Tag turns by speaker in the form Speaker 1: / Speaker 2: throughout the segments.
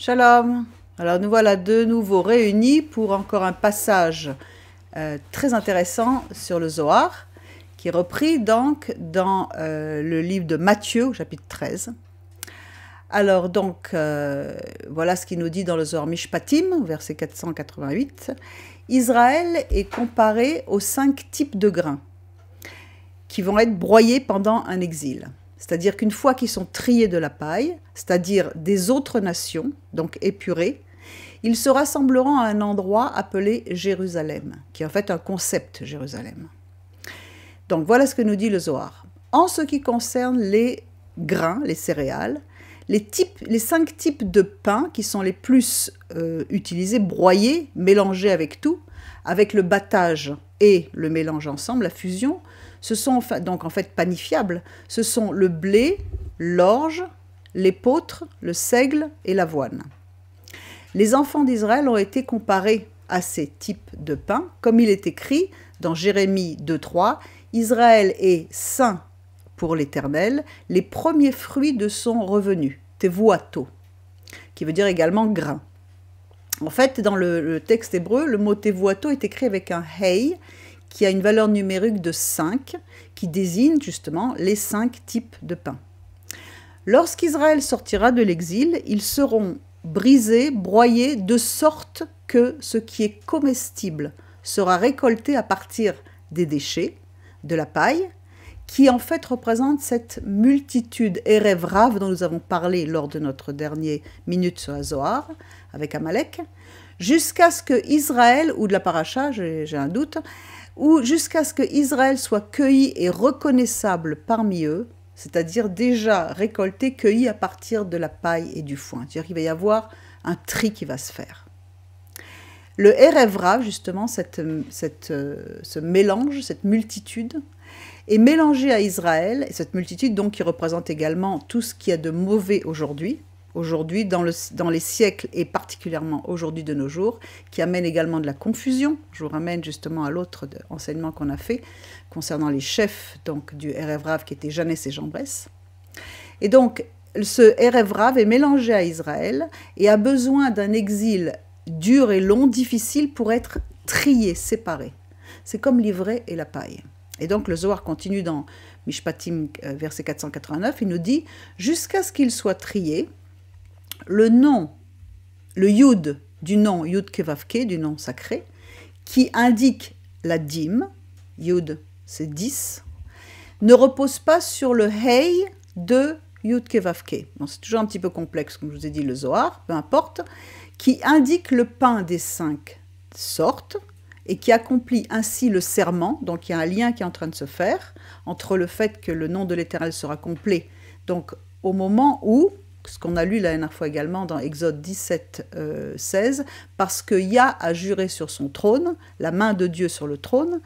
Speaker 1: Shalom. Alors nous voilà de nouveau réunis pour encore un passage très intéressant sur le Zohar, qui est repris donc dans le livre de Matthieu, au chapitre 13. Alors donc, voilà ce qu'il nous dit dans le Zohar Mishpatim, verset 488. Israël est comparé aux 5 types de grains qui vont être broyés pendant un exil. C'est-à-dire qu'une fois qu'ils sont triés de la paille, c'est-à-dire des autres nations, donc épurés, ils se rassembleront à un endroit appelé Jérusalem, qui est en fait un concept Jérusalem. Donc voilà ce que nous dit le Zohar. En ce qui concerne les grains, les céréales, les 5 types de pain qui sont les plus utilisés, broyés, mélangés avec tout, avec le battage et le mélange ensemble, la fusion, ce sont donc en fait panifiables. Ce sont le blé, l'orge, l'épeautre, le seigle et l'avoine. Les enfants d'Israël ont été comparés à ces types de pain, comme il est écrit dans Jérémie 2,3, « Israël est saint pour l'Éternel, les premiers fruits de son revenu, tevuato », qui veut dire également grain. En fait, dans le texte hébreu, le mot tevuato est écrit avec un hei, qui a une valeur numérique de 5, qui désigne justement les 5 types de pain. Lorsqu'Israël sortira de l'exil, ils seront brisés, broyés, de sorte que ce qui est comestible sera récolté à partir des déchets, de la paille, qui en fait représente cette multitude Erev Rav dont nous avons parlé lors de notre dernière minute sur la Zohar, avec Amalek, jusqu'à ce que Israël, ou de la paracha, j'ai un doute, ou jusqu'à ce que Israël soit cueilli et reconnaissable parmi eux, c'est-à-dire déjà récolté, cueilli à partir de la paille et du foin. C'est-à-dire qu'il va y avoir un tri qui va se faire. Le Erev Rav, justement, ce mélange, cette multitude, est mélangé à Israël, et cette multitude donc qui représente également tout ce qu'il y a de mauvais aujourd'hui, dans les siècles et particulièrement aujourd'hui de nos jours, qui amène également de la confusion. Je vous ramène justement à l'autre enseignement qu'on a fait concernant les chefs donc, du Erev Rav qui étaient Jeannès et Jambres. Et donc ce Erev Rav est mélangé à Israël et a besoin d'un exil dur et long, difficile pour être trié, séparé. C'est comme l'ivraie et la paille. Et donc le Zohar continue dans Mishpatim, verset 489, il nous dit « Jusqu'à ce qu'il soit trié, le nom, le yud du nom yud kevavke, du nom sacré, qui indique la dîme, yud c'est 10, ne repose pas sur le hei de yud kevavke. Bon, c'est toujours un petit peu complexe, comme je vous ai dit, le Zohar, peu importe, qui indique le pain des 5 sortes, et qui accomplit ainsi le serment. Donc il y a un lien qui est en train de se faire entre le fait que le nom de l'Éternel sera complet, donc au moment où, ce qu'on a lu la dernière fois également dans Exode 17, 16, parce que Yah a juré sur son trône, la main de Dieu sur le trône,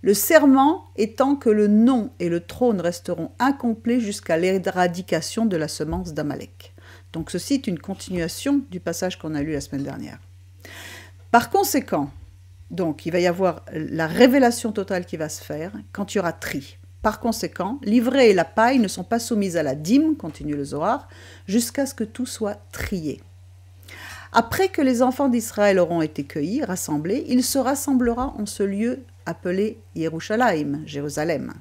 Speaker 1: le serment étant que le nom et le trône resteront incomplets jusqu'à l'éradication de la semence d'Amalek. Donc ceci est une continuation du passage qu'on a lu la semaine dernière. Par conséquent, donc, il va y avoir la révélation totale qui va se faire quand il y aura tri. Par conséquent, l'ivraie et la paille ne sont pas soumises à la dîme, continue le Zohar, jusqu'à ce que tout soit trié. Après que les enfants d'Israël auront été cueillis, rassemblés, il se rassemblera en ce lieu appelé Yerushalayim, Jérusalem.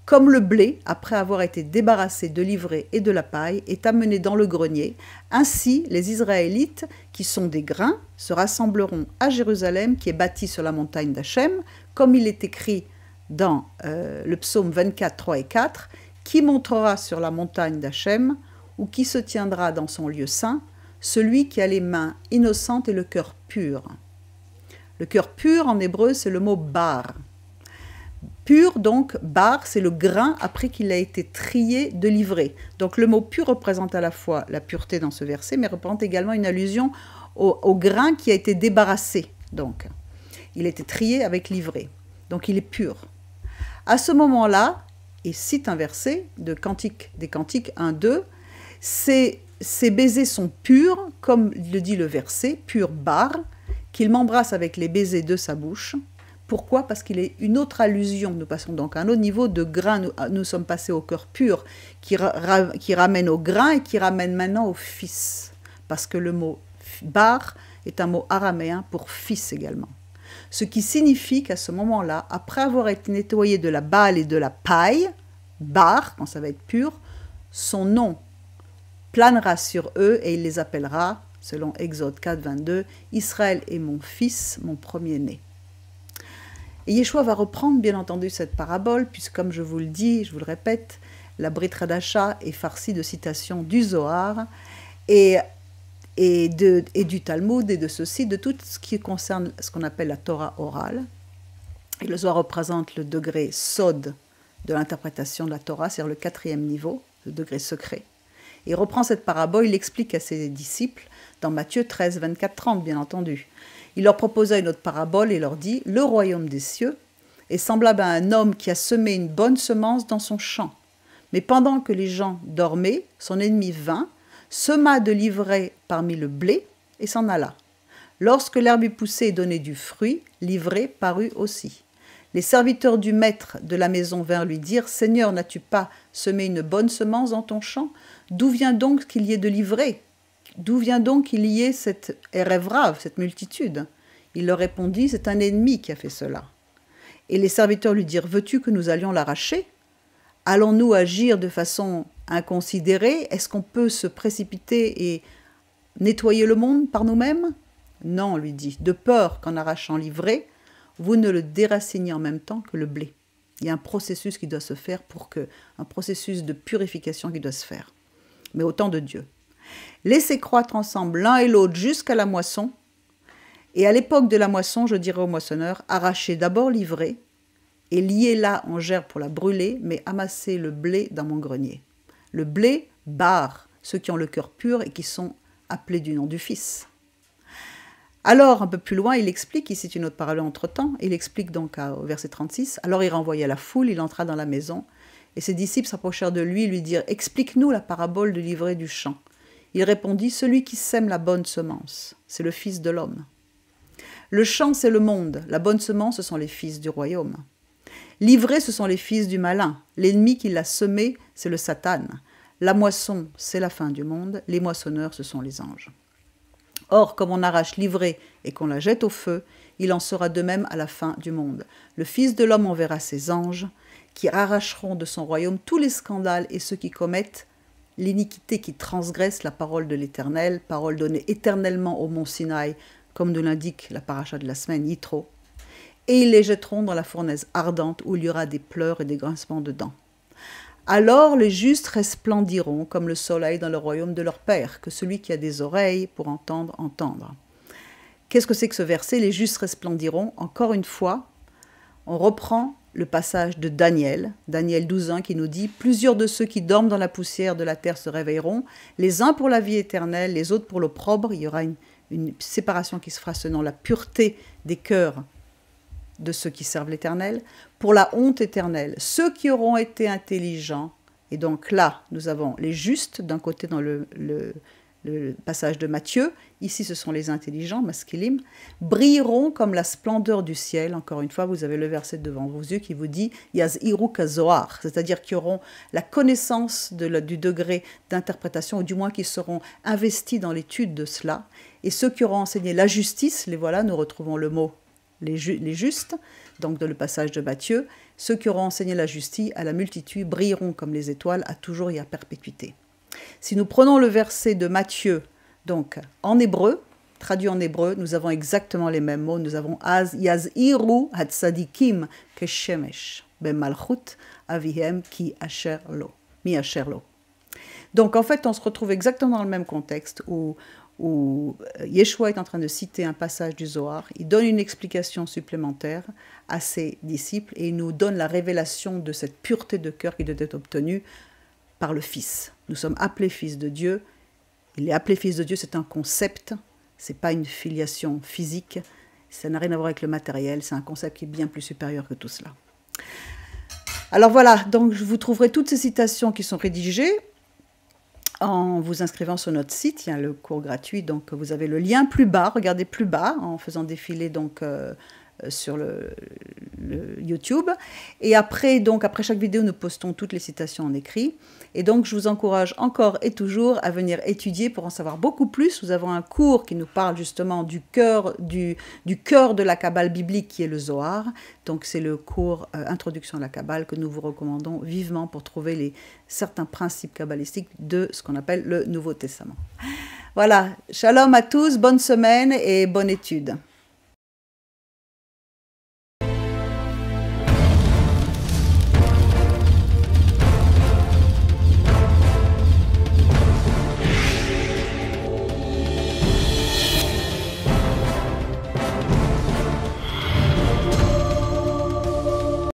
Speaker 1: Comme le blé, après avoir été débarrassé de l'ivraie et de la paille, est amené dans le grenier, ainsi les Israélites, qui sont des grains, se rassembleront à Jérusalem, qui est bâtie sur la montagne d'Hachem, comme il est écrit dans le psaume 24, 3 et 4, qui montera sur la montagne d'Hachem, ou qui se tiendra dans son lieu saint, celui qui a les mains innocentes et le cœur pur. Le cœur pur, en hébreu, c'est le mot bar. Pur, donc, bar, c'est le grain après qu'il a été trié de l'ivraie. Donc le mot pur représente à la fois la pureté dans ce verset, mais représente également une allusion au grain qui a été débarrassé. Donc, il a été trié avec l'ivraie. Donc il est pur. À ce moment-là, il cite un verset de Cantique des Cantiques 1-2, ces baisers sont purs, comme le dit le verset, pur bar, qu'il m'embrasse avec les baisers de sa bouche. Pourquoi? Parce qu'il est une autre allusion. Nous passons donc à un autre niveau de grain. Nous sommes passés au cœur pur qui ramène au grain et qui ramène maintenant au Fils. parce que le mot bar est un mot araméen pour fils également. Ce qui signifie qu'à ce moment-là, après avoir été nettoyé de la balle et de la paille, bar, quand ça va être pur, son nom planera sur eux et il les appellera, selon Exode 4, 22, Israël est mon fils, mon premier-né. Et Yeshua va reprendre bien entendu cette parabole, puisque comme je vous le dis, je vous le répète, la Brit Hadasha est farcie de citations du Zohar et du Talmud et de ceci, de tout ce qui concerne ce qu'on appelle la Torah orale. Et le Zohar représente le degré sod de l'interprétation de la Torah, c'est-à-dire le 4e niveau, le degré secret. Il reprend cette parabole, il l'explique à ses disciples dans Matthieu 13, 24, 30, bien entendu. Il leur proposa une autre parabole et leur dit « Le royaume des cieux est semblable à un homme qui a semé une bonne semence dans son champ. Mais pendant que les gens dormaient, son ennemi vint, sema de l'ivraie parmi le blé et s'en alla. Lorsque l'herbe eut poussé et donné du fruit, l'ivraie parut aussi. Les serviteurs du maître de la maison vinrent lui dire « Seigneur, n'as-tu pas semé une bonne semence dans ton champ? D'où vient donc qu'il y ait de l'ivraie? D'où vient donc qu'il y ait cette érèvrave, cette multitude ?» Il leur répondit « C'est un ennemi qui a fait cela. » Et les serviteurs lui dirent « Veux-tu que nous allions l'arracher? Allons-nous agir de façon inconsidérée? Est-ce qu'on peut se précipiter et nettoyer le monde par nous-mêmes? » Non, lui dit, de peur qu'en arrachant l'ivraie, vous ne le déraciniez en même temps que le blé. Il y a un processus qui doit se faire un processus de purification qui doit se faire. Mais au temps de Dieu. Laissez croître ensemble l'un et l'autre jusqu'à la moisson. Et à l'époque de la moisson, je dirai au moissonneur, arrachez d'abord l'ivraie et liez-la en gerbe pour la brûler, mais amassez le blé dans mon grenier. Le blé barre ceux qui ont le cœur pur et qui sont appelés du nom du Fils. Alors, un peu plus loin, il explique, ici c'est une autre parole entre-temps, il explique donc au verset 36, « Alors il renvoya la foule, il entra dans la maison, et ses disciples s'approchèrent de lui et lui dirent, « Explique-nous la parabole de l'ivraie du champ. » Il répondit, « Celui qui sème la bonne semence, c'est le Fils de l'homme. Le champ, c'est le monde, la bonne semence, ce sont les fils du royaume. L'ivraie, ce sont les fils du malin, l'ennemi qui l'a semé, c'est le Satan. La moisson, c'est la fin du monde, les moissonneurs, ce sont les anges. Or, comme on arrache l'ivraie et qu'on la jette au feu, il en sera de même à la fin du monde. Le Fils de l'homme enverra ses anges, qui arracheront de son royaume tous les scandales et ceux qui commettent l'iniquité, qui transgressent la parole de l'Éternel, parole donnée éternellement au mont Sinaï, comme nous l'indique la paracha de la semaine, Yitro, et ils les jetteront dans la fournaise ardente où il y aura des pleurs et des grincements de dents. Alors les justes resplendiront comme le soleil dans le royaume de leur Père, que celui qui a des oreilles pour entendre, entendre. Qu'est-ce que c'est que ce verset? Les justes resplendiront. Encore une fois, on reprend le passage de Daniel, Daniel 12.1, qui nous dit « Plusieurs de ceux qui dorment dans la poussière de la terre se réveilleront, les uns pour la vie éternelle, les autres pour l'opprobre. » Il y aura une séparation qui se fera selon la pureté des cœurs de ceux qui servent l'Éternel, pour la honte éternelle, ceux qui auront été intelligents, et donc là, nous avons les justes, d'un côté dans le passage de Matthieu, ici ce sont les intelligents, masculim, brilleront comme la splendeur du ciel. Encore une fois, vous avez le verset devant vos yeux qui vous dit « Yazhiru kazoar », c'est-à-dire qui auront la connaissance du degré d'interprétation, ou du moins qui seront investis dans l'étude de cela, et ceux qui auront enseigné la justice, les voilà, nous retrouvons le mot les justes, donc dans le passage de Matthieu, ceux qui auront enseigné la justice à la multitude brilleront comme les étoiles à toujours et à perpétuité. Si nous prenons le verset de Matthieu, donc en hébreu, traduit en hébreu, nous avons exactement les mêmes mots. Nous avons Az yazhiru hatzadikim keshemesh bemalchut avihem ki asher lo, mi asher lo. Donc en fait, on se retrouve exactement dans le même contexte où Yeshua est en train de citer un passage du Zohar, il donne une explication supplémentaire à ses disciples et il nous donne la révélation de cette pureté de cœur qui doit être obtenue par le Fils. Nous sommes appelés fils de Dieu. Il est appelé fils de Dieu, c'est un concept, c'est pas une filiation physique, ça n'a rien à voir avec le matériel, c'est un concept qui est bien plus supérieur que tout cela. Alors voilà, donc vous trouverez toutes ces citations qui sont rédigées en vous inscrivant sur notre site. Il y a le cours gratuit, donc vous avez le lien plus bas, regardez plus bas, en faisant défiler donc sur le le YouTube. Et après, donc, après chaque vidéo, nous postons toutes les citations en écrit. Et donc, je vous encourage encore et toujours à venir étudier pour en savoir beaucoup plus. Nous avons un cours qui nous parle justement du cœur de la Kabbale biblique qui est le Zohar. Donc, c'est le cours Introduction à la Kabbale que nous vous recommandons vivement pour trouver certains principes kabbalistiques de ce qu'on appelle le Nouveau Testament. Voilà, shalom à tous, bonne semaine et bonne étude.